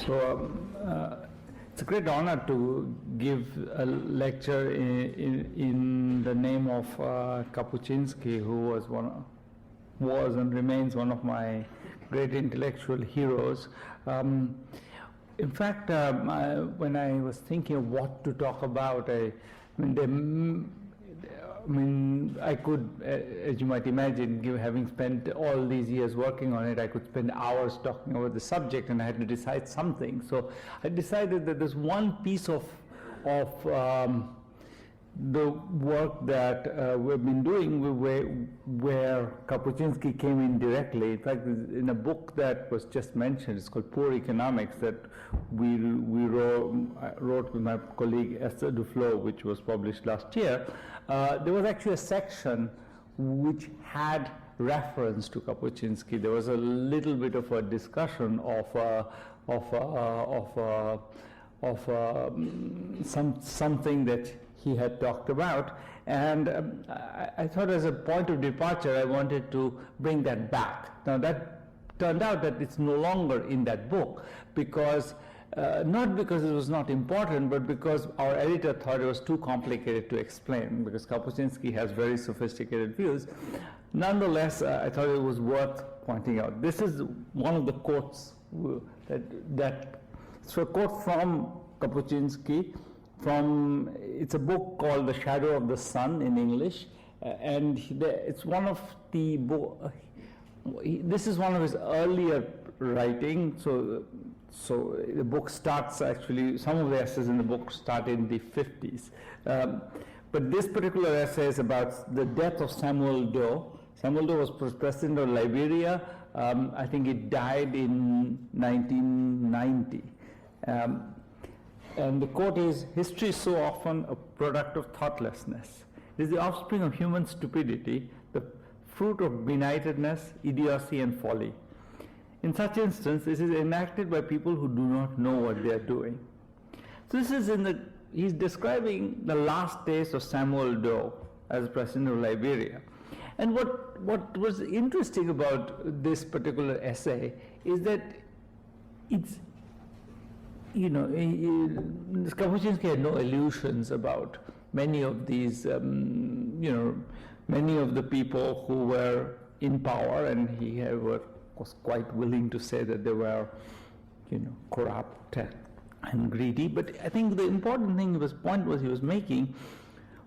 It's a great honor to give a lecture in the name of Kapuscinski, who was and remains one of my great intellectual heroes. In fact, when I was thinking of what to talk about, I could, as you might imagine, having spent all these years working on it, I could spend hours talking about the subject, and I had to decide something. So I decided that there's one piece of the work that we've been doing where Kapuscinski came in directly. In fact, in a book that was just mentioned, it's called Poor Economics, that we wrote with my colleague Esther Duflo, which was published last year. There was actually a section which had reference to Kapuscinski. There was a little bit of a discussion something that he had talked about, and I thought as a point of departure I wanted to bring that back. Now that turned out that it's no longer in that book, because not because it was not important, but because our editor thought it was too complicated to explain, because Kapuscinski has very sophisticated views. Nonetheless, I thought it was worth pointing out. This is one of the quotes so a quote from Kapuscinski from, it's a book called The Shadow of the Sun in English, and it's one of the this is one of his earlier writing. So the book starts, actually, some of the essays in the book start in the 50s. But this particular essay is about the death of Samuel Doe. Samuel Doe was president of Liberia. I think he died in 1990. And the quote is, "History is so often a product of thoughtlessness. It is the offspring of human stupidity, the fruit of benightedness, idiocy, and folly. In such instance, this is enacted by people who do not know what they are doing." So this is he's describing the last days of Samuel Doe as president of Liberia. And what was interesting about this particular essay is that it's, Kapuscinski had no illusions about many of these, many of the people who were in power, and he was quite willing to say that they were, corrupt and greedy. But I think the important thing, point he was making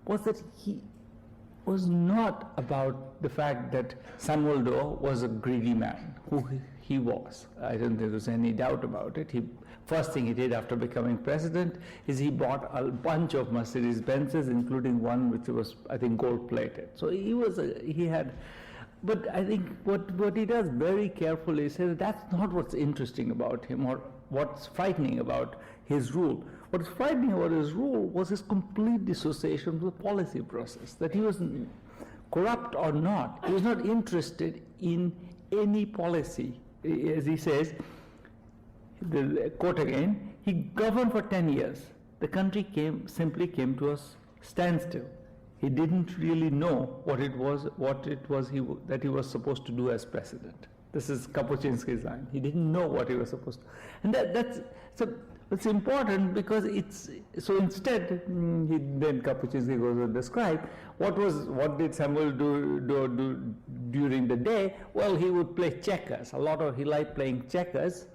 was that he was not about the fact that Samuel Doe was a greedy man, who he was. I don't think there's any doubt about it. First thing he did after becoming president is he bought a bunch of Mercedes Benzes, including one which was, I think, gold-plated. So but I think what he does very carefully is say that that's not what's interesting about him or what's frightening about his rule. What's frightening about his rule was his complete dissociation from the policy process, that he was corrupt or not. He was not interested in any policy. As he says, the quote again, he governed for 10 years. The country simply came to a standstill. He didn't really know what it was that he was supposed to do as president. This is Kapuscinski's line. He didn't know what he was supposed to. And it's important because so instead, then Kapuscinski goes to describe what did Samuel do during the day? Well, he would play checkers. He liked playing checkers.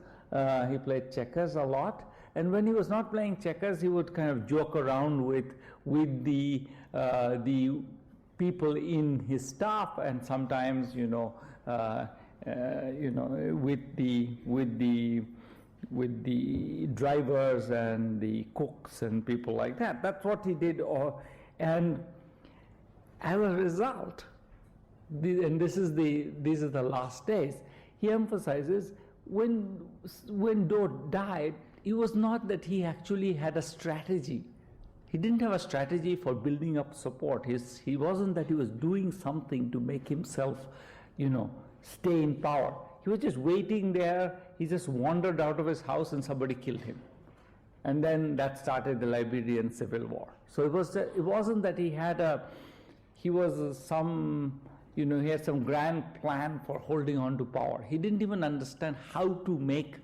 He played checkers a lot. And when he was not playing checkers, he would kind of joke around with the people in his staff, and sometimes with the drivers and the cooks and people like that. That's what he did. And as a result, and these are the last days, he emphasizes when Doe died, it was not that he actually had a strategy. He didn't have a strategy for building up support. He wasn't that he was doing something to make himself, stay in power. He was just waiting there. He just wandered out of his house and somebody killed him. And then that started the Liberian Civil War. So it wasn't that he had some grand plan for holding on to power. He didn't even understand how to make,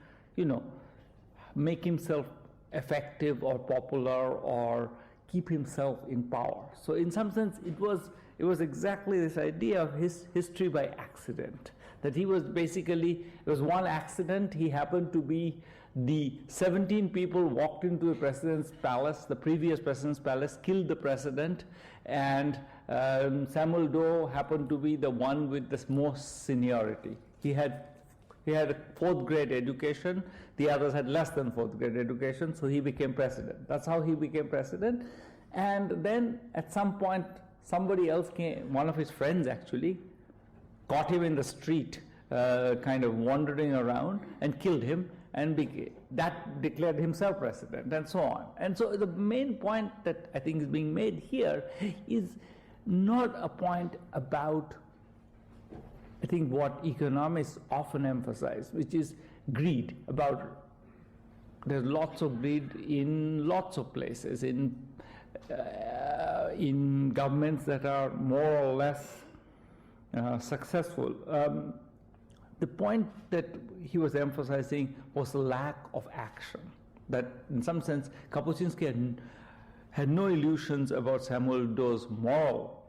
make himself effective or popular or keep himself in power. So in some sense, it was exactly this idea of his history by accident, that he was basically, it was one accident. He happened to be the 17 people walked into the president's palace, the previous president's palace, killed the president, and Samuel Doe happened to be the one with the most seniority. He had a fourth grade education, the others had less than fourth grade education, so he became president. That's how he became president. And then at some point, somebody else came, one of his friends actually, caught him in the street, kind of wandering around, and killed him, and that declared himself president, and so on. And so the main point that I think is being made here is not a point about, I think, what economists often emphasize, which is greed. There's lots of greed in lots of places, in governments that are more or less successful. The point that he was emphasizing was the lack of action. That in some sense, Kapuscinski had no illusions about Samuel Doe's moral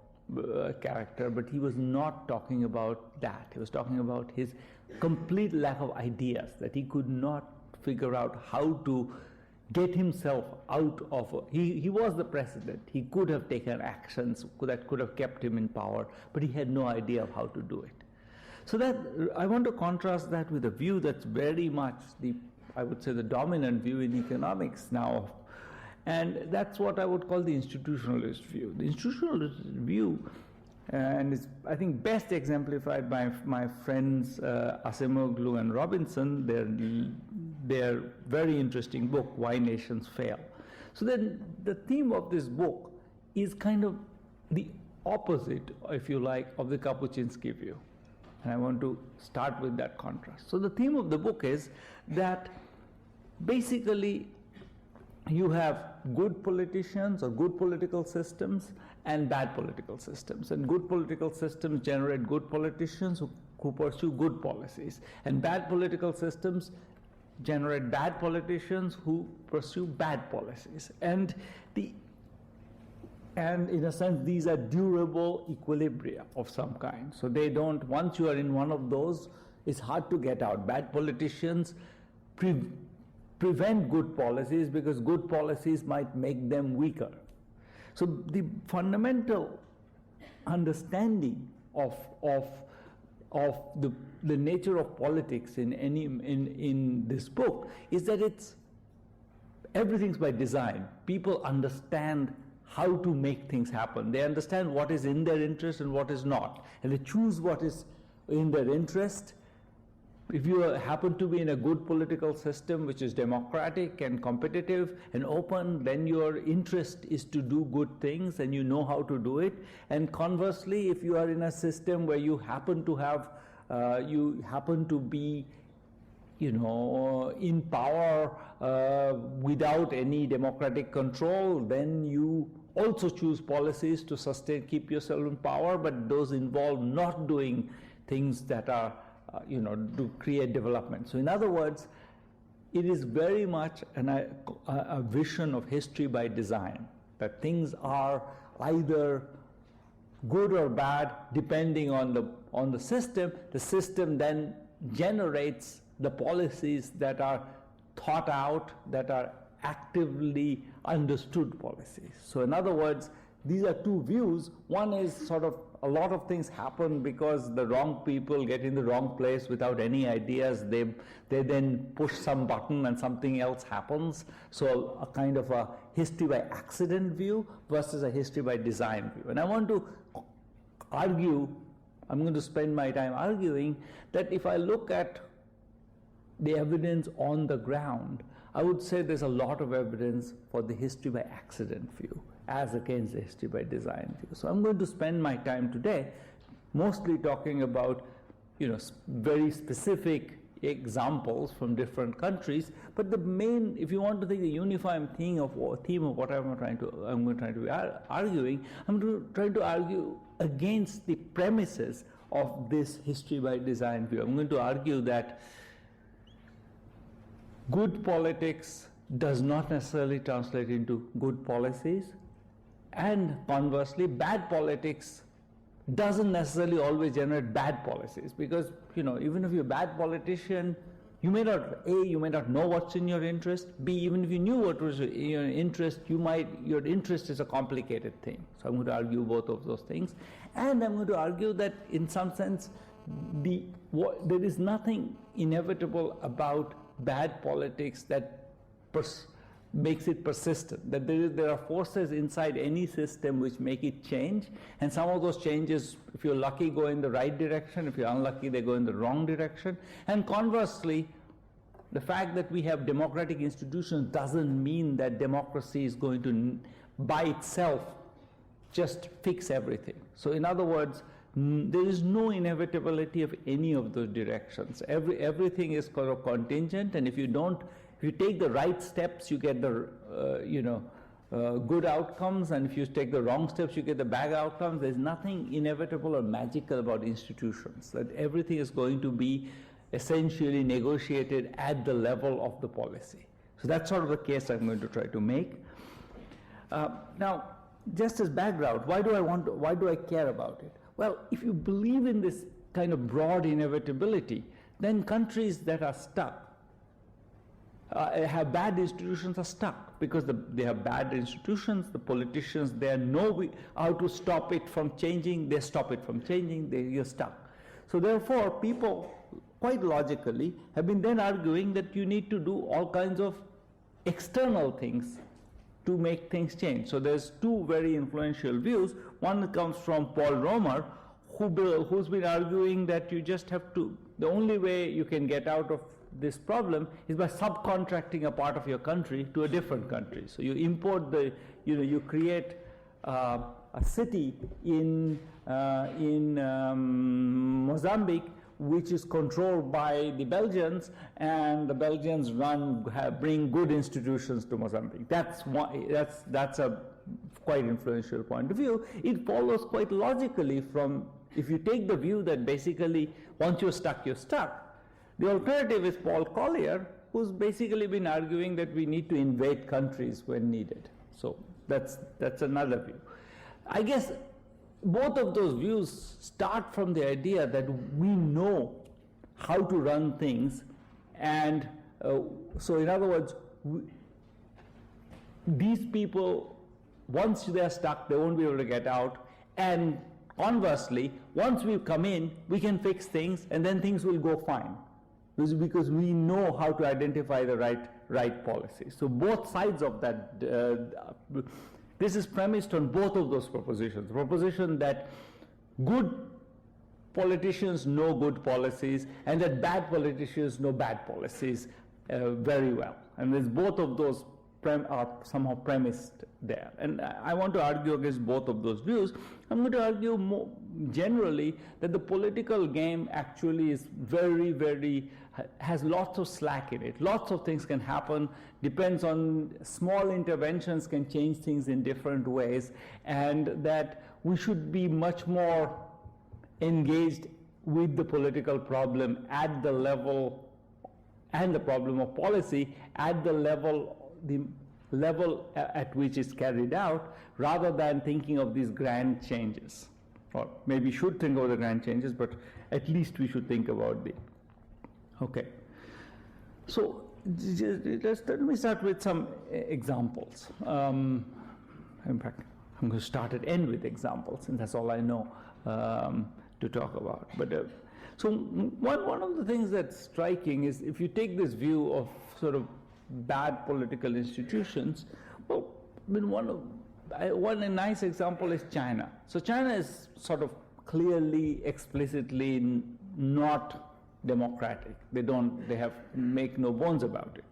character, but he was not talking about that. He was talking about his complete lack of ideas, that he could not figure out how to get himself out of he was the president. He could have taken actions that could have kept him in power, but he had no idea of how to do it. So that I want to contrast that with a view that's very much I would say the dominant view in economics now, and that's what I would call the institutionalist view. The institutionalist view, and is I think best exemplified by my friends Acemoglu and Robinson, their very interesting book, Why Nations Fail. So then the theme of this book is kind of the opposite, if you like, of the Kapuscinski view. And I want to start with that contrast. So the theme of the book is that basically you have good politicians or good political systems and bad political systems. And good political systems generate good politicians who pursue good policies. And bad political systems generate bad politicians who pursue bad policies. And in a sense, these are durable equilibria of some kind. So they don't, once you are in one of those, it's hard to get out. Bad politicians prevent good policies because good policies might make them weaker. So the fundamental understanding of the nature of politics in this book is that everything's by design. People understand how to make things happen. They understand what is in their interest and what is not, and they choose what is in their interest. If you happen to be in a good political system which is democratic and competitive and open, then your interest is to do good things and you know how to do it. And conversely, if you are in a system where you happen to be in power without any democratic control, then you also choose policies to keep yourself in power, but those involve not doing things that are, to create development. So in other words, it is very much a vision of history by design, that things are either good or bad depending on the system. The system then generates the policies that are thought out, that are actively understood policies. So in other words, these are two views. One is sort of a lot of things happen because the wrong people get in the wrong place without any ideas. They then push some button and something else happens. So a kind of a history by accident view versus a history by design view. And I want to argue, I'm going to spend my time arguing that if I look at the evidence on the ground, I would say there's a lot of evidence for the history by accident view as against the history by design view. So I'm going to spend my time today mostly talking about very specific examples from different countries, but the main, if you want to think the unifying theme of what I'm trying to be arguing, I'm trying to argue against the premises of this history by design view. I'm going to argue that good politics does not necessarily translate into good policies, and conversely, bad politics doesn't necessarily always generate bad policies, because, you know, even if you're a bad politician, you may not know what's in your interest. B, even if you knew what was in your interest, your interest is a complicated thing. So I'm going to argue both of those things. And I'm going to argue that in some sense, there is nothing inevitable about bad politics that makes it persistent, that there are forces inside any system which make it change, and some of those changes, if you're lucky, go in the right direction. If you're unlucky, they go in the wrong direction. And conversely, the fact that we have democratic institutions doesn't mean that democracy is going to, by itself, just fix everything. So in other words, there is no inevitability of any of those directions. Everything is sort of contingent, and if you take the right steps, you get the good outcomes, and if you take the wrong steps, you get the bad outcomes. There's nothing inevitable or magical about institutions. That everything is going to be essentially negotiated at the level of the policy. So that's sort of the case I'm going to try to make. Now, just as background, why do I care about it? Well, if you believe in this kind of broad inevitability, then countries that are stuck, have bad institutions, are stuck, because they have bad institutions. The politicians there know how to stop it from changing. They stop it from changing. You're stuck. So therefore, people quite logically have been then arguing that you need to do all kinds of external things to make things change. So there's two very influential views. One comes from Paul Romer, who's been arguing that you just have to, the only way you can get out of this problem is by subcontracting a part of your country to a different country. So you import you create a city in Mozambique which is controlled by the Belgians, and the Belgians bring good institutions to Mozambique. That's a quite influential point of view. It follows quite logically from, if you take the view that basically once you're stuck, you're stuck. The alternative is Paul Collier, who's basically been arguing that we need to invade countries when needed. So that's another view. I guess both of those views start from the idea that we know how to run things, and so in other words, these people, once they're stuck, they won't be able to get out, and conversely, once we come in, we can fix things, and then things will go fine. This is because we know how to identify the right policy. So both sides of that, this is premised on both of those propositions. The proposition that good politicians know good policies, and that bad politicians know bad policies very well. And there's both of those are somehow premised there. And I want to argue against both of those views. I'm going to argue more generally that the political game actually is has lots of slack in it. Lots of things can happen, depends on small interventions can change things in different ways, and that we should be much more engaged with the political problem at the level, and the problem of policy at the level at which it's carried out, rather than thinking of these grand changes. Or maybe should think of the grand changes, but at least we should think about the. Okay. So let me start with some examples. In fact, I'm going to start and end with examples, and that's all I know to talk about. But so one of the things that's striking is, if you take this view of sort of bad political institutions, well, I mean, one nice example is China. So China is sort of clearly, explicitly not democratic. They make no bones about it.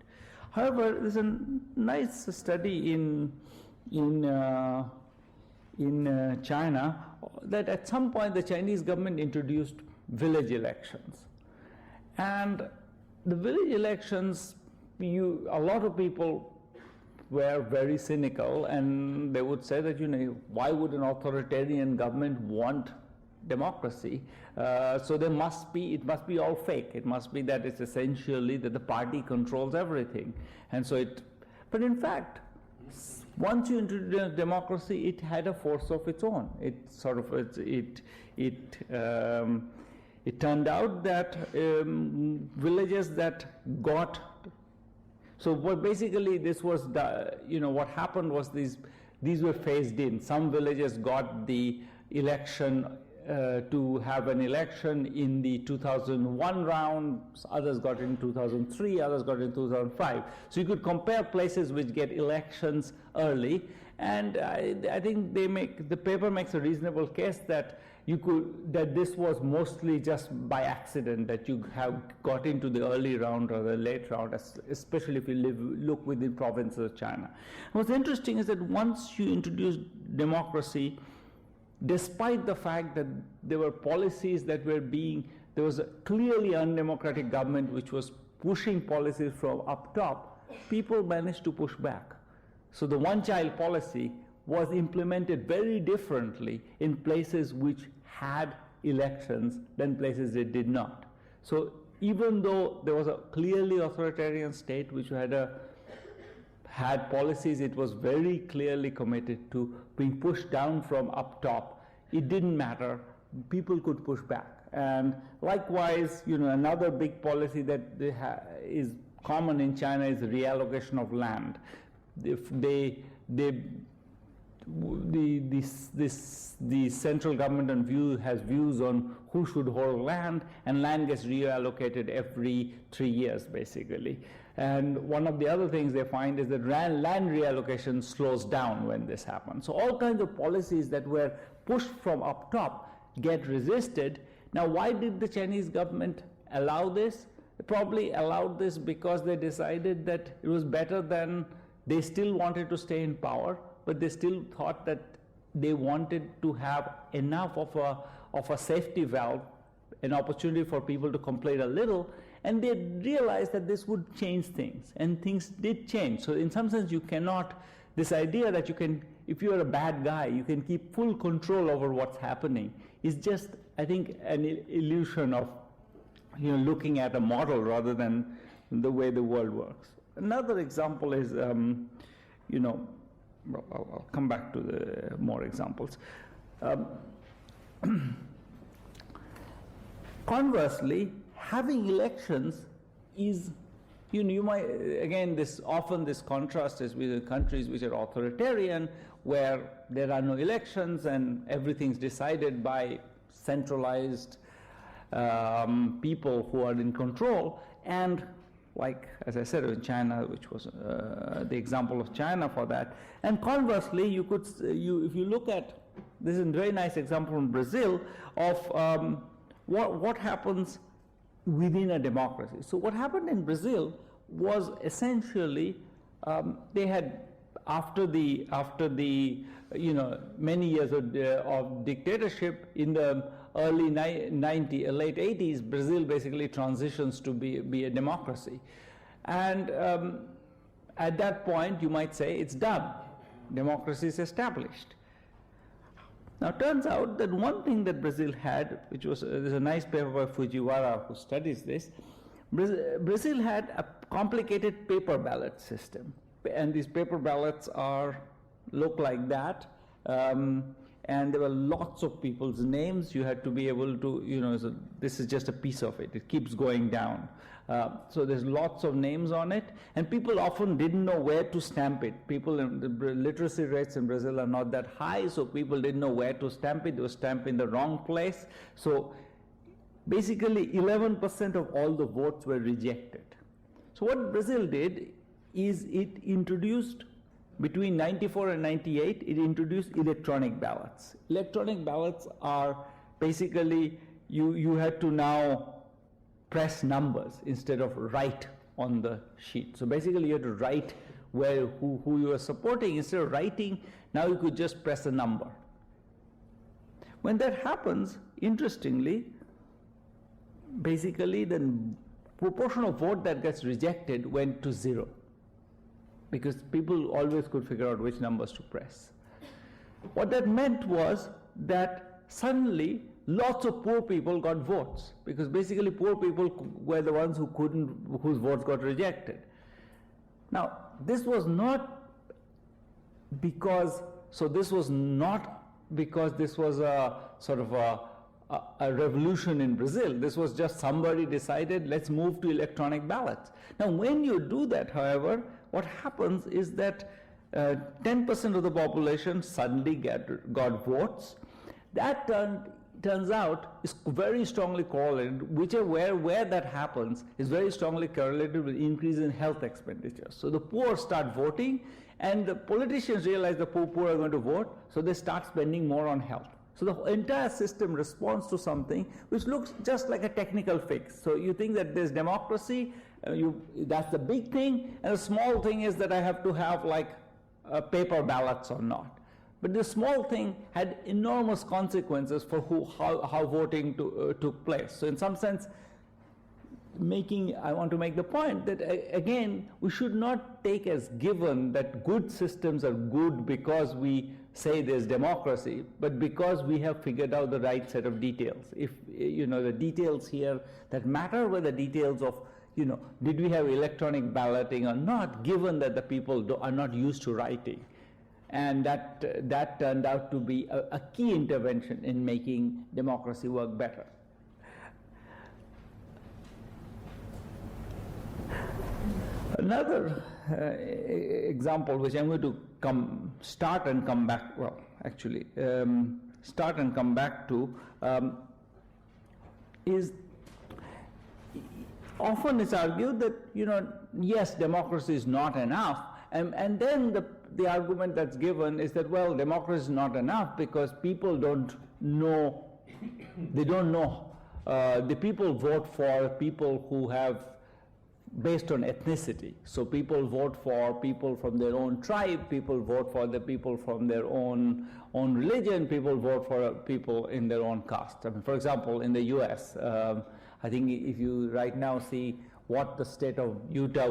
However, there's a nice study in China that at some point the Chinese government introduced village elections, and the village elections, a lot of people were very cynical, and they would say that, why would an authoritarian government want democracy. So it must be all fake. It must be that it's essentially that the party controls everything. And so but in fact, once you introduce democracy, it had a force of its own. It turned out that villages that got, so what basically this was, what happened was these were phased in. Some villages got the election to have an election in the 2001 round, others got it in 2003, others got it in 2005. So you could compare places which get elections early, and I think the paper makes a reasonable case that that this was mostly just by accident, that you have got into the early round or the late round, especially if you look within provinces of China. What's interesting is that once you introduce democracy, despite the fact that there were policies that were there was a clearly undemocratic government which was pushing policies from up top, people managed to push back. So the one-child policy was implemented very differently in places which had elections than places that did not. So even though there was a clearly authoritarian state which had policies it was very clearly committed to being pushed down from up top, it didn't matter. People could push back. And likewise, another big policy that is common in China is reallocation of land. If the central government has views on who should hold land, and land gets reallocated every 3 years basically. And one of the other things they find is that land reallocation slows down when this happens. So all kinds of policies that were pushed from up top get resisted. Now, why did the Chinese government allow this? They probably allowed this because they decided that it was better than, they still wanted to stay in power, but they still thought that they wanted to have enough of a safety valve, an opportunity for people to complain a little, and they realized that this would change things, and things did change. So in some sense, you cannot, this idea that you can, if you're a bad guy, you can keep full control over what's happening, is just, I think, an illusion of looking at a model rather than the way the world works. Another example is, I'll come back to the more examples. Conversely, having elections is, you might, again, this contrast is with countries which are authoritarian, where there are no elections and everything's decided by centralized people who are in control. And like, as I said, in China, which was the example of China for that. And conversely, if you look at, this is a very nice example from Brazil of what happens within a democracy. So what happened in Brazil was essentially they had, after the many years of dictatorship, in the early late 80s, Brazil basically transitions to be a democracy. And at that point, you might say it's done. Democracy is established. Now, it turns out that one thing that Brazil had, which was, there's a nice paper by Fujiwara who studies this, Brazil had a complicated paper ballot system. And these paper ballots look like that. And there were lots of people's names. You had to be able to, so this is just a piece of it. It keeps going down. So there's lots of names on it. And people often didn't know where to stamp it. The literacy rates in Brazil are not that high, so people didn't know where to stamp it. They were stamped in the wrong place. So basically 11% of all the votes were rejected. So what Brazil did is it introduced, between 94 and 98, it introduced electronic ballots. Electronic ballots are basically, you had to now press numbers instead of write on the sheet. So basically you had to write who you are supporting. Instead of writing, now you could just press a number. When that happens, interestingly, basically the proportion of vote that gets rejected went to 0. Because people always could figure out which numbers to press. What that meant was that suddenly lots of poor people got votes, because basically poor people were the ones whose votes got rejected. Now, this was not because this was a sort of a revolution in Brazil. This was just somebody decided, let's move to electronic ballots. Now, when you do that, however, what happens is that 10% of the population suddenly got votes. That turns out is very strongly correlated, where that happens is very strongly correlated with increase in health expenditure. So the poor start voting, and the politicians realize the poor are going to vote, so they start spending more on health. So the entire system responds to something which looks just like a technical fix. So you think that there's democracy, that's the big thing, and the small thing is that I have to have like paper ballots or not. But this small thing had enormous consequences for how voting took place. So in some sense, I want to make the point that, again, we should not take as given that good systems are good because we say there's democracy, but because we have figured out the right set of details. If, the details here that matter were the details of, did we have electronic balloting or not, given that the people are not used to writing. And that turned out to be a key intervention in making democracy work better. Another example, which I'm going to start and come back to, is often it's argued that, yes, democracy is not enough, and then the argument that's given is that, well, democracy is not enough because people don't know, the people vote for people who have, based on ethnicity. So people vote for people from their own tribe, people vote for the people from their own religion, people vote for people in their own caste. I mean, for example, in the US, I think if you right now see what the state of Utah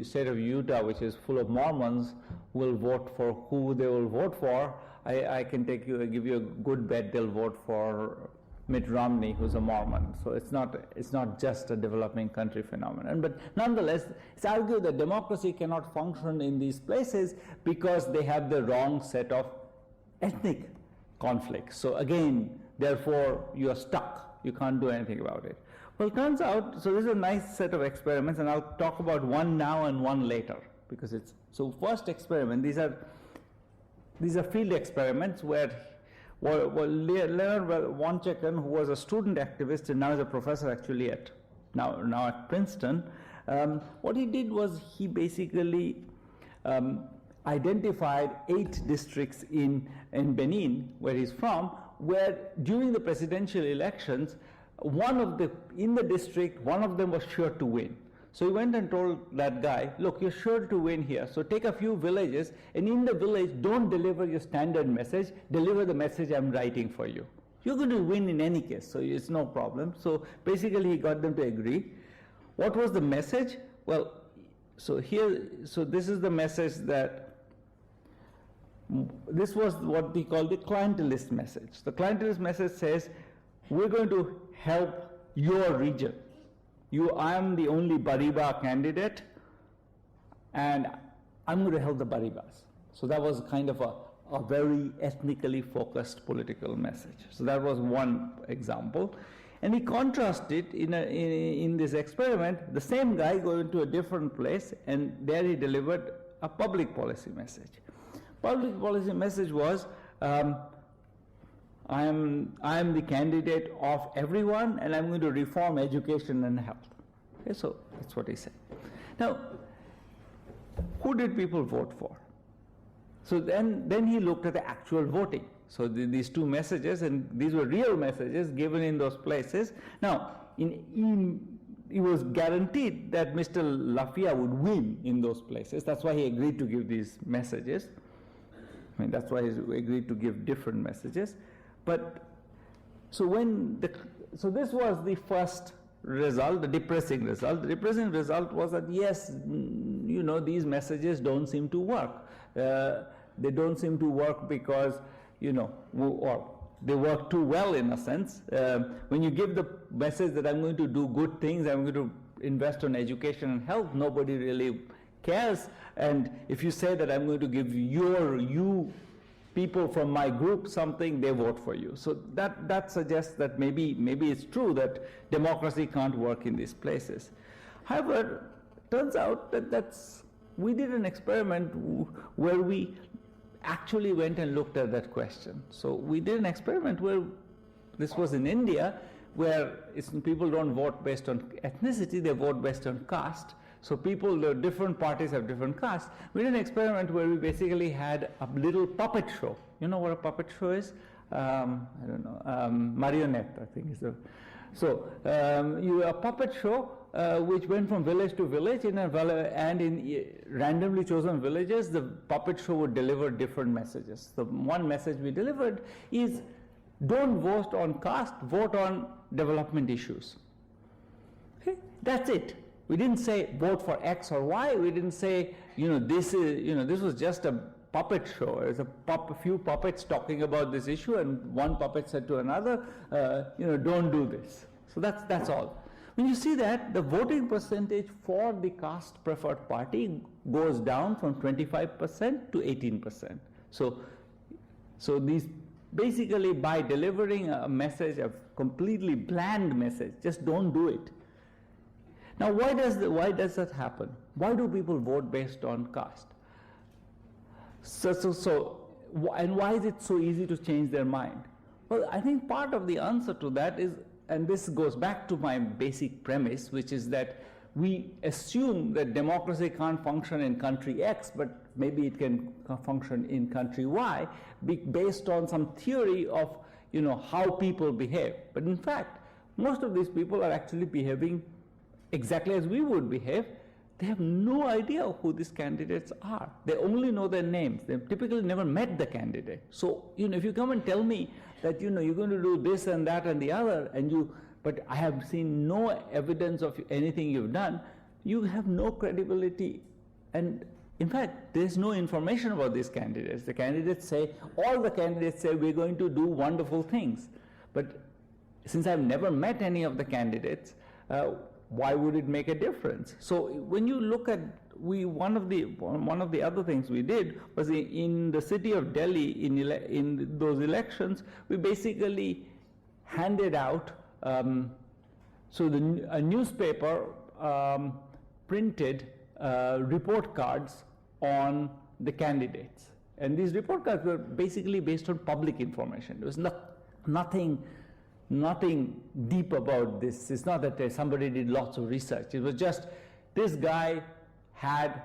state of Utah, which is full of Mormons, will vote for who they will vote for, I can give you a good bet they'll vote for Mitt Romney, who's a Mormon. So it's not just a developing country phenomenon. But nonetheless, it's argued that democracy cannot function in these places because they have the wrong set of ethnic conflicts. So again, therefore, you are stuck. You can't do anything about it. Well, it turns out, so this is a nice set of experiments, and I'll talk about one now and one later, because so first experiment, these are field experiments where Leonard Wonchekin, who was a student activist and now is a professor actually at Princeton, what he did was he basically identified 8 districts in Benin, where he's from, where during the presidential elections, in the district, one of them was sure to win. So he went and told that guy, look, you're sure to win here, so take a few villages, and in the village, don't deliver your standard message, deliver the message I'm writing for you. You're going to win in any case, so it's no problem. So basically, he got them to agree. What was the message? Well, so this is the message this was what we call the clientelist message. The clientelist message says, we're going to help your region. I am the only Bariba candidate, and I'm going to help the Baribas. So that was kind of a very ethnically focused political message. So that was one example. And he contrasted in this experiment, the same guy going to a different place, and there he delivered a public policy message. Public policy message was, I am the candidate of everyone, and I'm going to reform education and health. Okay, so that's what he said. Now, who did people vote for? So then he looked at the actual voting. So these 2 messages, and these were real messages given in those places. Now, it was guaranteed that Mr. Lafia would win in those places. That's why he agreed to give these messages. I mean, that's why he agreed to give different messages. But so this was the first result, the depressing result. The depressing result was that yes, these messages don't seem to work. They don't seem to work because or they work too well in a sense. When you give the message that I'm going to do good things, I'm going to invest on education and health, nobody really cares. And if you say that I'm going to give you people from my group something, they vote for you. So that suggests that maybe it's true that democracy can't work in these places. However, turns out that we did an experiment where we actually went and looked at that question. So we did an experiment where, this was in India, where people don't vote based on ethnicity, they vote based on caste. So the different parties have different castes. We did an experiment where we basically had a little puppet show. You know what a puppet show is? I don't know, marionette, I think is the. So a puppet show which went from village to village and in randomly chosen villages, the puppet show would deliver different messages. The one message we delivered is, don't vote on caste, vote on development issues. Okay? That's it. We didn't say vote for X or Y. We didn't say, this was just a puppet show. There's a few puppets talking about this issue, and one puppet said to another, don't do this. So that's all. When you see that, the voting percentage for the caste preferred party goes down from 25% to 18%. So these basically, by delivering a message, a completely bland message, just don't do it. Now, why does that happen? Why do people vote based on caste? And why is it so easy to change their mind? Well, I think part of the answer to that is, and this goes back to my basic premise, which is that we assume that democracy can't function in country X, but maybe it can function in country Y, based on some theory of how people behave. But in fact, most of these people are actually behaving exactly as we would behave. They have no idea who these candidates are. They only know their names. They've typically never met the candidate. So, if you come and tell me that, you're going to do this and that and the other, but I have seen no evidence of anything you've done, you have no credibility. And in fact, there's no information about these candidates. All the candidates say, we're going to do wonderful things. But since I've never met any of the candidates, why would it make a difference? So when you look at, one of the other things we did was in the city of Delhi, in those elections, we basically handed out, a newspaper printed report cards on the candidates. And these report cards were basically based on public information. There was nothing deep about this. It's not that somebody did lots of research. It was just, this guy had,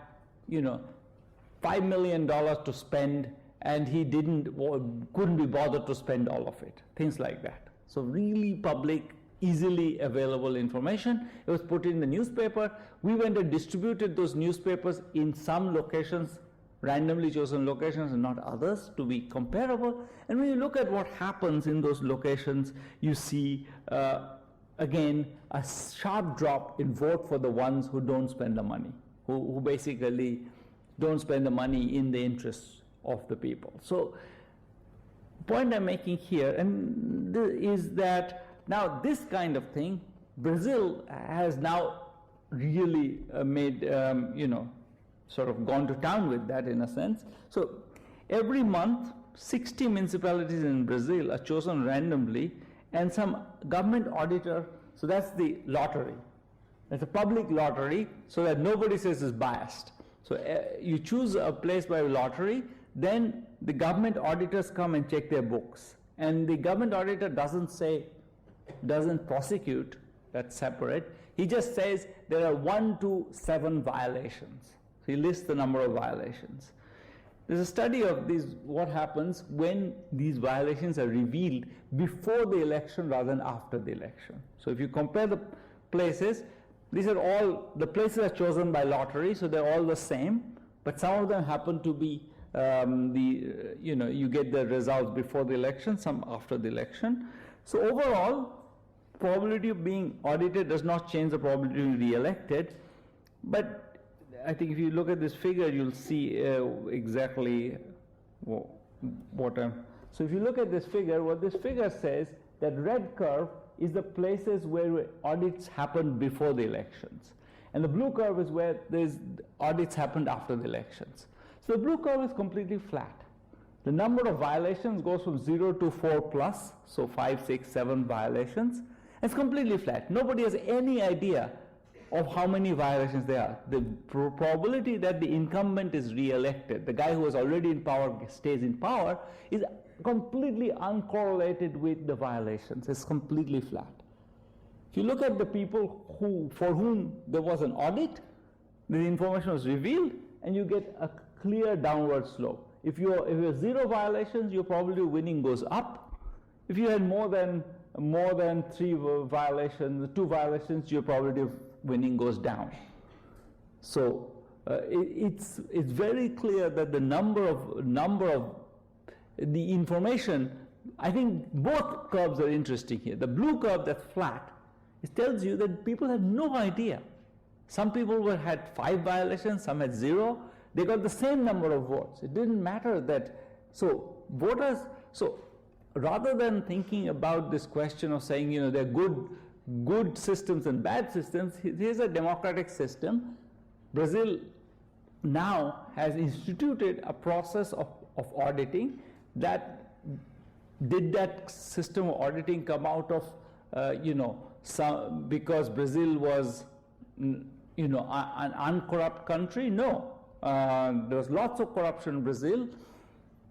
$5 million to spend, and he couldn't be bothered to spend all of it. Things like that. So really public, easily available information. It was put in the newspaper. We went and distributed those newspapers in some locations, randomly chosen locations, and not others, to be comparable. And when you look at what happens in those locations, you see, again, a sharp drop in vote for the ones who don't spend the money, who basically don't spend the money in the interests of the people. So the point I'm making here is that now this kind of thing, Brazil has now really made, sort of gone to town with that in a sense. So every month, 60 municipalities in Brazil are chosen randomly, and some government auditor, so that's the lottery. It's a public lottery, so that nobody says it's biased. So you choose a place by lottery, then the government auditors come and check their books. And the government auditor doesn't prosecute, that's separate. He just says there are 1 to 7 violations. So he lists the number of violations. There's a study of what happens when these violations are revealed before the election rather than after the election. So if you compare the places, the places are chosen by lottery, so they're all the same, but some of them happen to be, you get the results before the election, some after the election. So overall, probability of being audited does not change the probability of being re-elected, but I think if you look at this figure, you'll see exactly what I'm So if you look at this figure, what this figure says, that red curve is the places where audits happened before the elections. And the blue curve is where there's audits happened after the elections. So the blue curve is completely flat. The number of violations goes from 0 to 4 plus, so 5, 6, 7 violations. It's completely flat. Nobody has any idea of how many violations there are. The probability that the incumbent is re-elected, the guy who is already in power stays in power, is completely uncorrelated with the violations. It's completely flat. If you look at the people for whom there was an audit, the information was revealed, and you get a clear downward slope. If you have 0 violations, your probability of winning goes up. If you had more than 3 violations, 2 violations, your probability of winning goes down. So it's very clear that the number of the information, I think both curves are interesting here. The blue curve that's flat, it tells you that people had no idea. Some people had 5 violations, some had 0. They got the same number of votes. It didn't matter that. So voters, so rather than thinking about this question of saying, there are good systems and bad systems, here's a democratic system. Brazil now has instituted a process of auditing. That did that system of auditing come out of because Brazil was an uncorrupt country? No. There was lots of corruption in Brazil.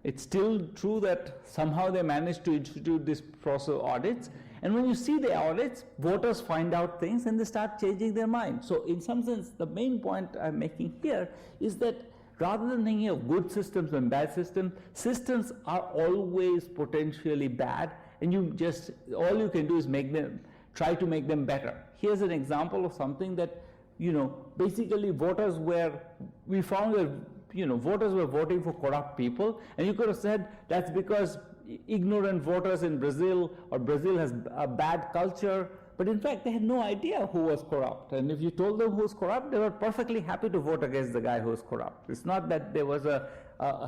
It's still true that somehow they managed to institute this process of audits. And when you see the audits, voters find out things and they start changing their mind. So in some sense, the main point I'm making here is that rather than thinking of good systems and bad systems, systems are always potentially bad, and all you can do is try to make them better. Here's an example of something that, basically voters were voting for corrupt people, and you could have said that's because ignorant voters in Brazil, or Brazil has a bad culture, but in fact they had no idea who was corrupt. And if you told them who was corrupt, they were perfectly happy to vote against the guy who was corrupt. It's not that there was a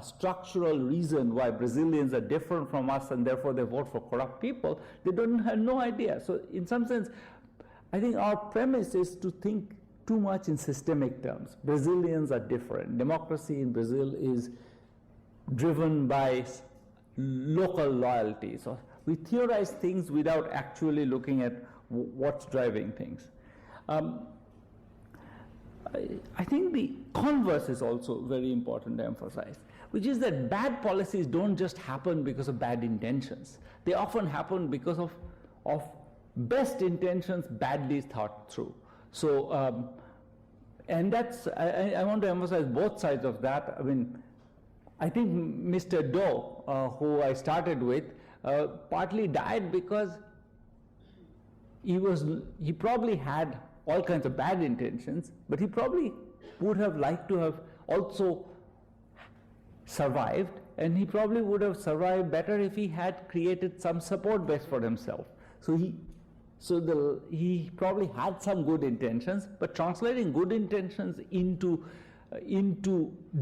structural reason why Brazilians are different from us and therefore they vote for corrupt people. They have no idea. So in some sense, I think our premise is to think too much in systemic terms. Brazilians are different. Democracy in Brazil is driven by local loyalty. So we theorize things without actually looking at what's driving things. I think the converse is also very important to emphasize, which is that bad policies don't just happen because of bad intentions. They often happen because of best intentions badly thought through. So, and that's, I want to emphasize both sides of that. I mean, I think Mr. Doe, who I started with, partly died because he probably had all kinds of bad intentions, but he probably would have liked to have also survived, and he probably would have survived better if he had created some support base for himself. So he probably had some good intentions, but translating good intentions into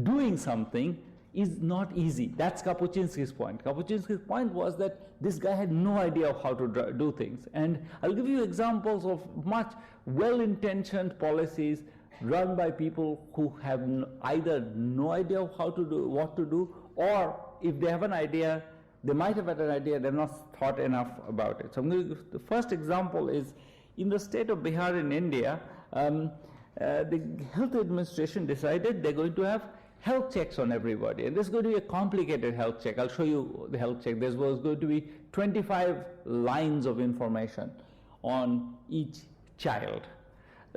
doing something is not easy. That's Kapuscinski's point. Kapuscinski's point was that this guy had no idea of how to do things. And I'll give you examples of much well-intentioned policies run by people who have either no idea of what to do, or if they have an idea, they might have had an idea, they've not thought enough about it. So I'm going to give the first example is in the state of Bihar in India, the health administration decided they're going to have health checks on everybody. And this is going to be a complicated health check. I'll show you the health check. There was going to be 25 lines of information on each child.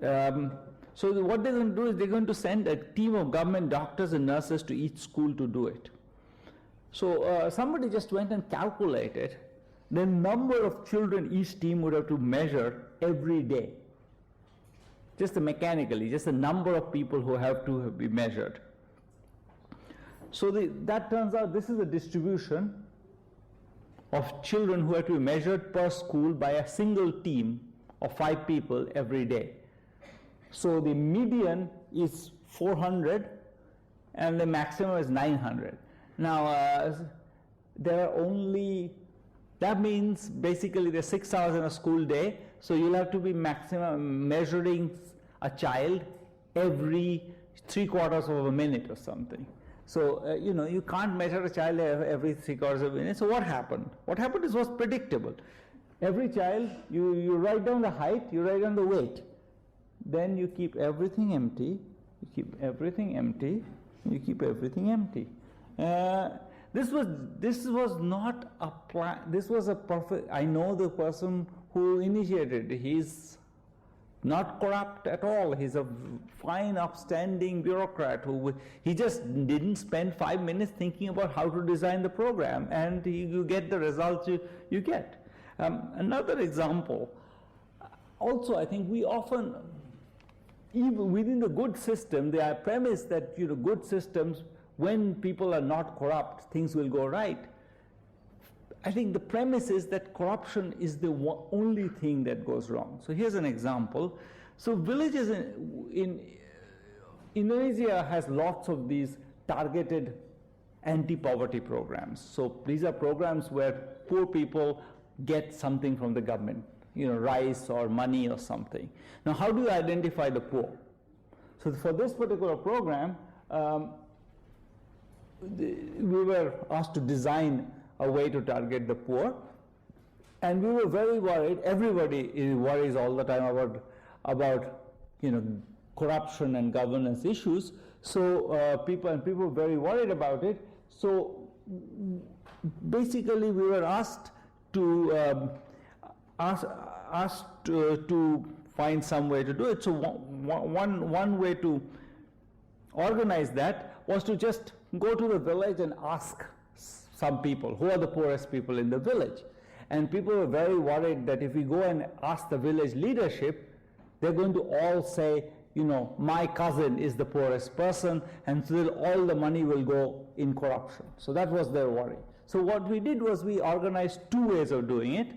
So what they're going to do is they're going to send a team of government doctors and nurses to each school to do it. So somebody just went and calculated the number of children each team would have to measure every day. Just mechanically, just the number of people who have to be measured. So that turns out this is a distribution of children who have to be measured per school by a single team of 5 people every day. So the median is 400 and the maximum is 900. Now, there are only, that means basically there's 6 hours in a school day, so you'll have to be maximum measuring a child every 3/4 of a minute or something. So, you can't measure a child every 3/4 of a minute. So what happened? What happened is was predictable. Every child, you write down the height, you write down the weight. Then you keep everything empty, you keep everything empty, you keep everything empty. This was not a plan, this was a perfect, I know the person who initiated it. He's not corrupt at all. He's a fine, upstanding bureaucrat he just didn't spend 5 minutes thinking about how to design the program, and you get the results you get. Another example, also I think we often, even within the good system, there are premise that good systems, when people are not corrupt, things will go right. I think the premise is that corruption is the only thing that goes wrong. So here's an example. So villages in Indonesia has lots of these targeted anti-poverty programs. So these are programs where poor people get something from the government, rice or money or something. Now, how do you identify the poor? So for this particular program, we were asked to design a way to target the poor, and we were very worried. Everybody worries all the time about corruption and governance issues. So people were very worried about it. So basically, we were asked to find some way to do it. So one way to organize that was to just go to the village and ask some people, who are the poorest people in the village. And people were very worried that if we go and ask the village leadership, they're going to all say, my cousin is the poorest person, and so all the money will go in corruption. So that was their worry. So what we did was we organized 2 ways of doing it,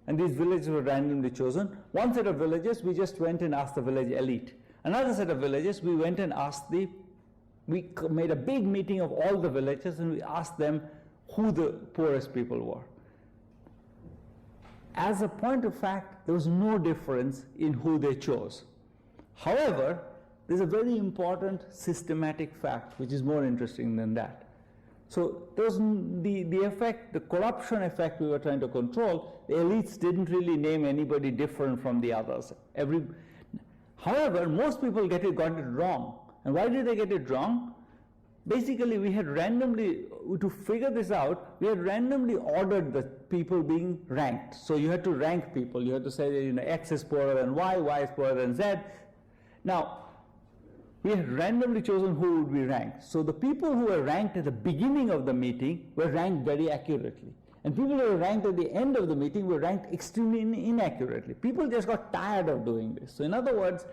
and these villages were randomly chosen. One set of villages, we just went and asked the village elite. Another set of villages, we went and asked we made a big meeting of all the villages, and we asked them who the poorest people were. As a point of fact, there was no difference in who they chose. However, there's a very important systematic fact which is more interesting than that. So there's the effect, the corruption effect we were trying to control. The elites didn't really name anybody different from the others. However, most people got it wrong. And why did they get it wrong? Basically, we had randomly, to figure this out, we had randomly ordered the people being ranked. So you had to rank people. You had to say, X is poorer than Y is poorer than Z. Now, we had randomly chosen who would be ranked. So the people who were ranked at the beginning of the meeting were ranked very accurately. And people who were ranked at the end of the meeting were ranked extremely inaccurately. People just got tired of doing this. So in other words,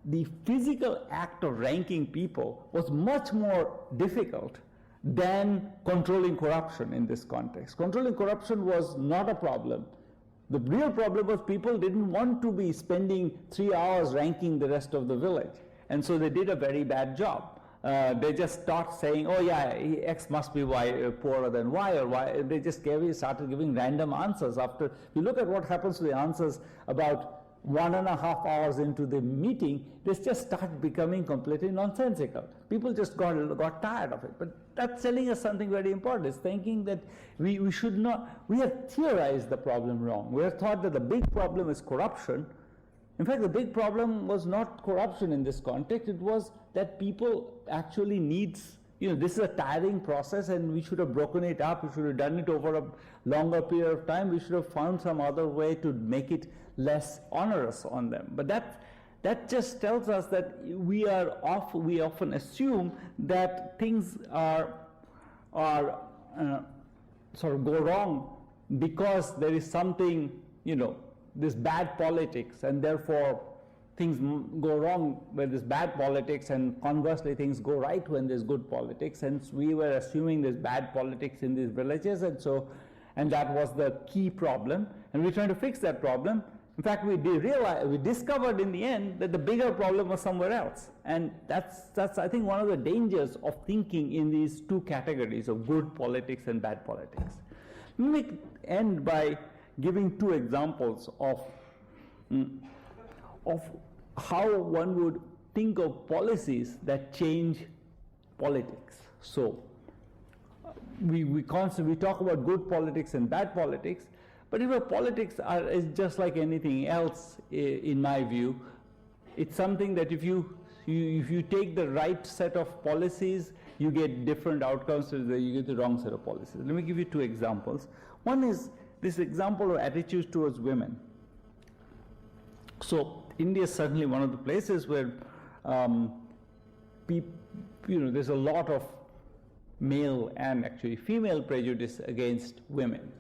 the physical act of ranking people was much more difficult than controlling corruption in this context. Controlling corruption was not a problem. The real problem was people didn't want to be spending 3 hours ranking the rest of the village. And so they did a very bad job. They just start saying, oh yeah, X must be poorer than Y, or Y. They just started giving random answers. After you look at what happens to the answers about 1.5 hours into the meeting, they just start becoming completely nonsensical. People just got tired of it. But that's telling us something very important. It's thinking that we should not, we have theorized the problem wrong. We have thought that the big problem is corruption. In fact, the big problem was not corruption in this context. It was that people actually needs, this is a tiring process, and we should have broken it up. We should have done it over a longer period of time. We should have found some other way to make it less onerous on them. But that just tells us that we often assume that things are sort of go wrong because there is something, this bad politics, and therefore things go wrong when there's bad politics, and conversely things go right when there's good politics. And we were assuming there's bad politics in these villages, and that was the key problem. And we're trying to fix that problem. In fact, we discovered in the end that the bigger problem was somewhere else. And that's I think, one of the dangers of thinking in these two categories of good politics and bad politics. Let me end by giving two examples of how one would think of policies that change politics. So we constantly talk about good politics and bad politics, but politics is just like anything else, in my view. It's something that if you take the right set of policies, you get different outcomes, so that you get the wrong set of policies. Let me give you two examples. One is this example of attitudes towards women. So India is certainly one of the places where there's a lot of male and actually female prejudice against women.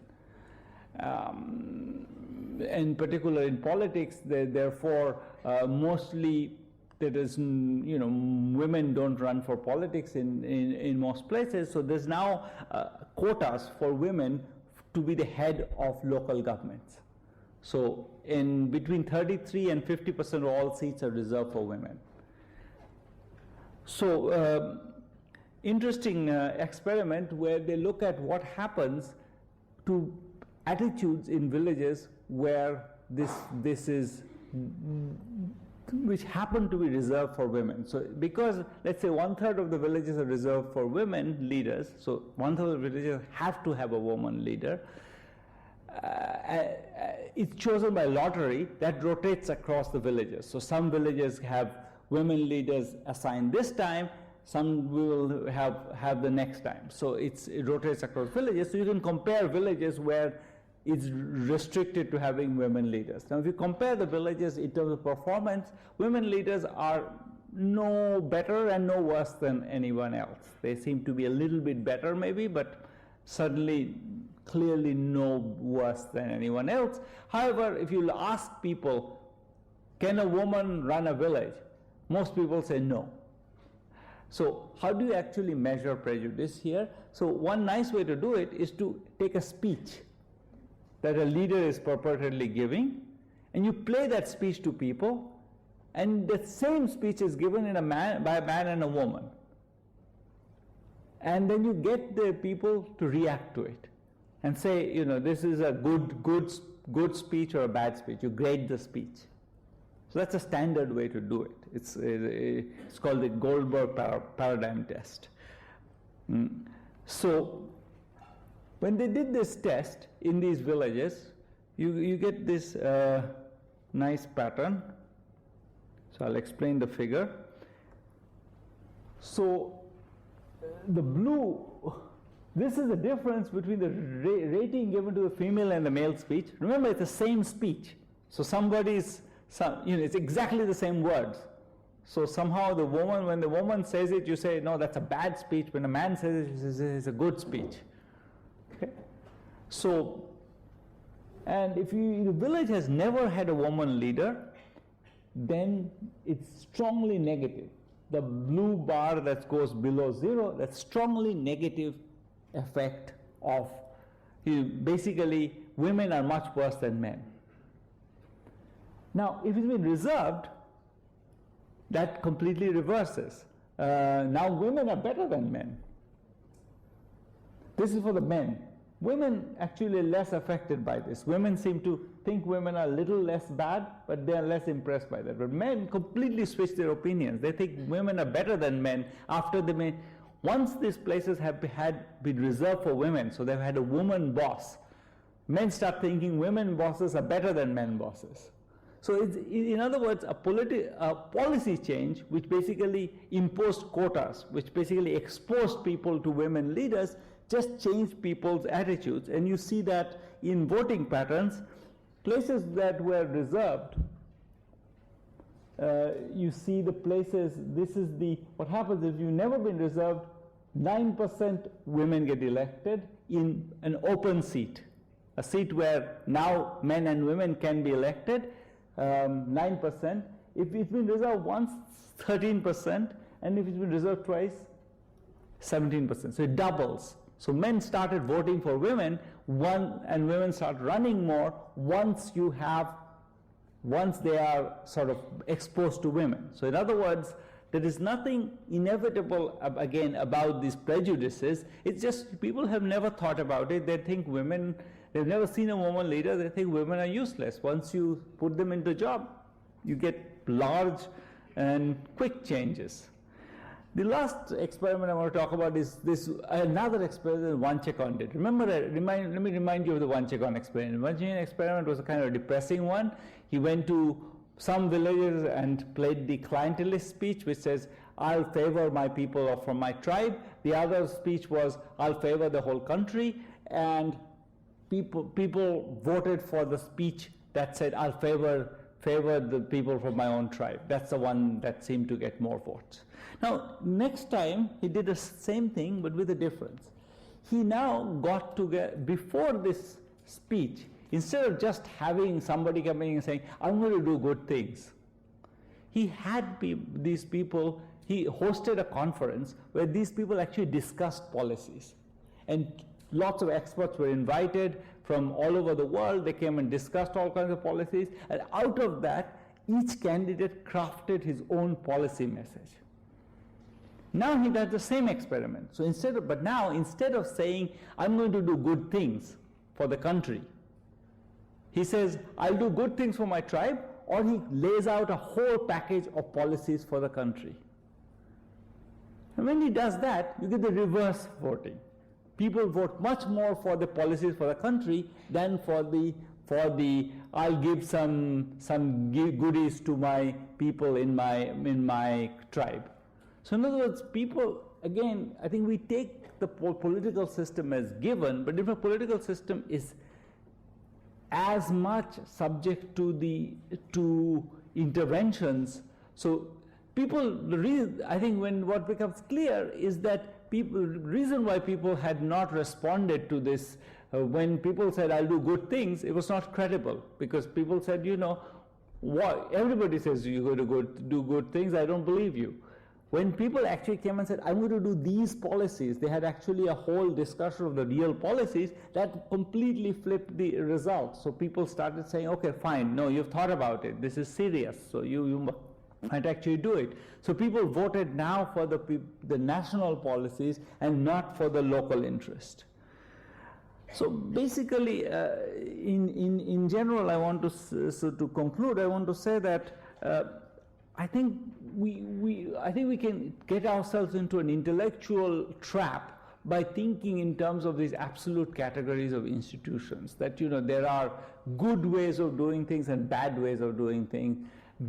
In particular in politics, therefore mostly there is, women don't run for politics in most places. So there's now quotas for women to be the head of local governments. So in between 33 and 50% of all seats are reserved for women. So interesting experiment where they look at what happens to attitudes in villages where this is, which happen to be reserved for women. So because, let's say, 1/3 of the villages are reserved for women leaders, so 1/3 of the villages have to have a woman leader, it's chosen by lottery that rotates across the villages. So some villages have women leaders assigned this time, some will have the next time. So it rotates across villages. So you can compare villages where it's restricted to having women leaders. Now if you compare the villages in terms of performance, women leaders are no better and no worse than anyone else. They seem to be a little bit better maybe, but certainly clearly no worse than anyone else. However, if you ask people, can a woman run a village? Most people say no. So how do you actually measure prejudice here? So one nice way to do it is to take a speech that a leader is purportedly giving, and you play that speech to people, and the same speech is given by a man and a woman. And then you get the people to react to it and say, this is a good speech or a bad speech. You grade the speech. So that's a standard way to do it. It's called the Goldberg paradigm test. So when they did this test in these villages, you get this nice pattern. So I'll explain the figure. So the blue, this is the difference between the rating given to the female and the male speech. Remember, it's the same speech. So it's exactly the same words. So somehow when the woman says it, you say, no, that's a bad speech. When a man says it, you say it's a good speech. Okay? So, and if the village has never had a woman leader, then it's strongly negative. The blue bar that goes below 0, that's strongly negative effect of, basically, women are much worse than men. Now, if it's been reserved, that completely reverses. Now women are better than men. This is for the men. Women actually are less affected by this. Women seem to think women are a little less bad, but they are less impressed by that. But men completely switch their opinions. They think women are better than men after the men. Once these places have been reserved for women, so they've had a woman boss, men start thinking women bosses are better than men bosses. So it's, in other words, a policy change which basically imposed quotas, which basically exposed people to women leaders, just changed people's attitudes. And you see that in voting patterns, places that were reserved, you see the places, what happens is you've never been reserved, 9% women get elected in an open seat, a seat where now men and women can be elected. 9%. If it's been reserved once, 13%, and if it's been reserved twice, 17%. So it doubles. So men started voting for women, and women start running more once you have once they are sort of exposed to women. So in other words, there is nothing inevitable, again, about these prejudices. It's just people have never thought about it. They think women, they've never seen a woman leader, they think women are useless. Once you put them into a job, you get large and quick changes. The last experiment I want to talk about is this, another experiment Vanchekon did. Remember, let me remind you of the Vanchekon experiment. The Vanchekon experiment was a kind of depressing one. He went to some villages and played the clientelist speech, which says, I'll favor my people or from my tribe. The other speech was, I'll favor the whole country. And people voted for the speech that said, I'll favor the people from my own tribe. That's the one that seemed to get more votes. Now, next time, he did the same thing, but with a difference. He now got to get, before this speech, instead of just having somebody coming and saying, I'm going to do good things, he had these people, he hosted a conference where these people actually discussed policies. And lots of experts were invited from all over the world. They came and discussed all kinds of policies. And out of that, each candidate crafted his own policy message. Now he does the same experiment. So instead of saying, I'm going to do good things for the country, he says, I'll do good things for my tribe, or he lays out a whole package of policies for the country. And when he does that, you get the reverse voting. People vote much more for the policies for the country than for the I'll give some goodies to my people in my tribe. So in other words, people, again, I think we take the political system as given, but if a political system is as much subject to interventions, so people, I think what becomes clear is that the reason why people had not responded to this, when people said, I'll do good things, it was not credible, because people said, what, everybody says you're going to do good things, I don't believe you. When people actually came and said, I'm going to do these policies, they had actually a whole discussion of the real policies that completely flipped the results. So people started saying, okay, fine, no, you've thought about it, this is serious, so you might actually do it. So people voted now for the national policies and not for the local interest. So basically, in general, I want to conclude, I want to say that I think we can get ourselves into an intellectual trap by thinking in terms of these absolute categories of institutions, that there are good ways of doing things and bad ways of doing things,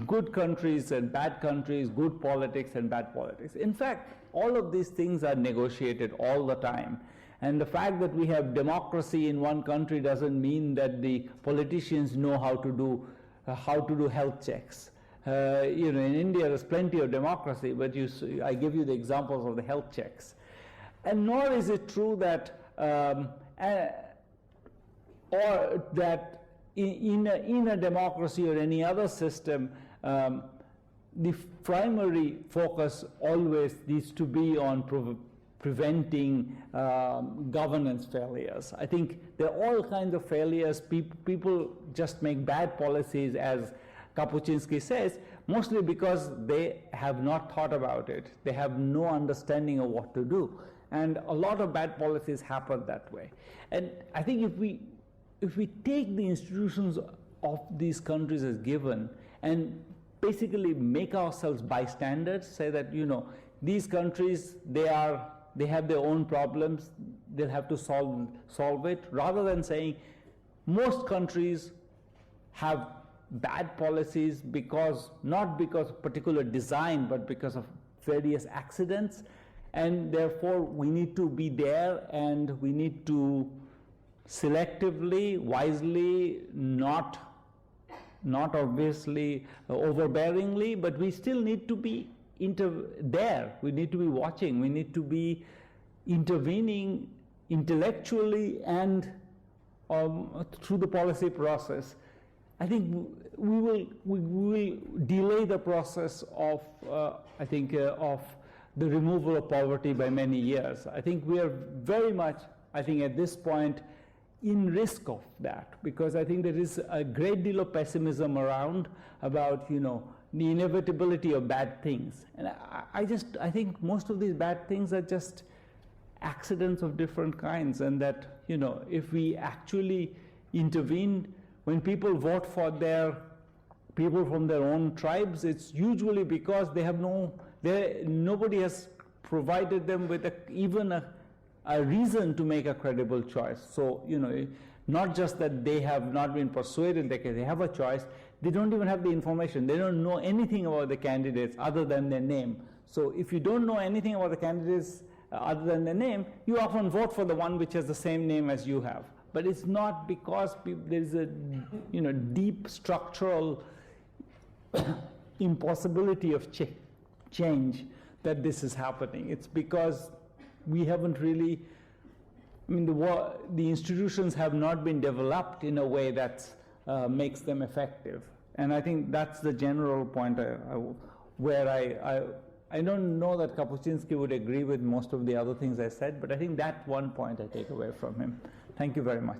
good countries and bad countries, good politics and bad politics. In fact, all of these things are negotiated all the time. And the fact that we have democracy in one country doesn't mean that the politicians know how to do health checks. In India there's plenty of democracy, but I give you the examples of the health checks. And nor is it true that in a democracy or any other system, the primary focus always needs to be on preventing governance failures. I think there are all kinds of failures. People just make bad policies, as Kapuczynski says, mostly because they have not thought about it. They have no understanding of what to do. And a lot of bad policies happen that way. And I think if we take the institutions of these countries as given and basically make ourselves bystanders, say that, these countries, they have their own problems, they'll have to solve it, rather than saying most countries have bad policies not because of particular design, but because of various accidents, and therefore we need to be there and we need to selectively, wisely, not obviously overbearingly, but we still need to be there. We need to be watching. We need to be intervening intellectually and through the policy process. I think we will delay the process of of the removal of poverty by many years. I think we are very much, at this point, in risk of that, because I think there is a great deal of pessimism around about, you know, the inevitability of bad things. And I think most of these bad things are just accidents of different kinds, and that, you know, if we actually intervene, when people vote for their people from their own tribes, it's usually because they have nobody has provided them with even a reason to make a credible choice. So, you know, not just that they have not been persuaded, they have a choice, they don't even have the information. They don't know anything about the candidates other than their name. So if you don't know anything about the candidates other than their name, you often vote for the one which has the same name as you have. But it's not because there is a, you know, deep structural impossibility of change that this is happening. It's because we haven't really, I mean, the institutions have not been developed in a way that makes them effective. And I think that's the general point where I don't know that Kapuscinski would agree with most of the other things I said, but I think that one point I take away from him. Thank you very much.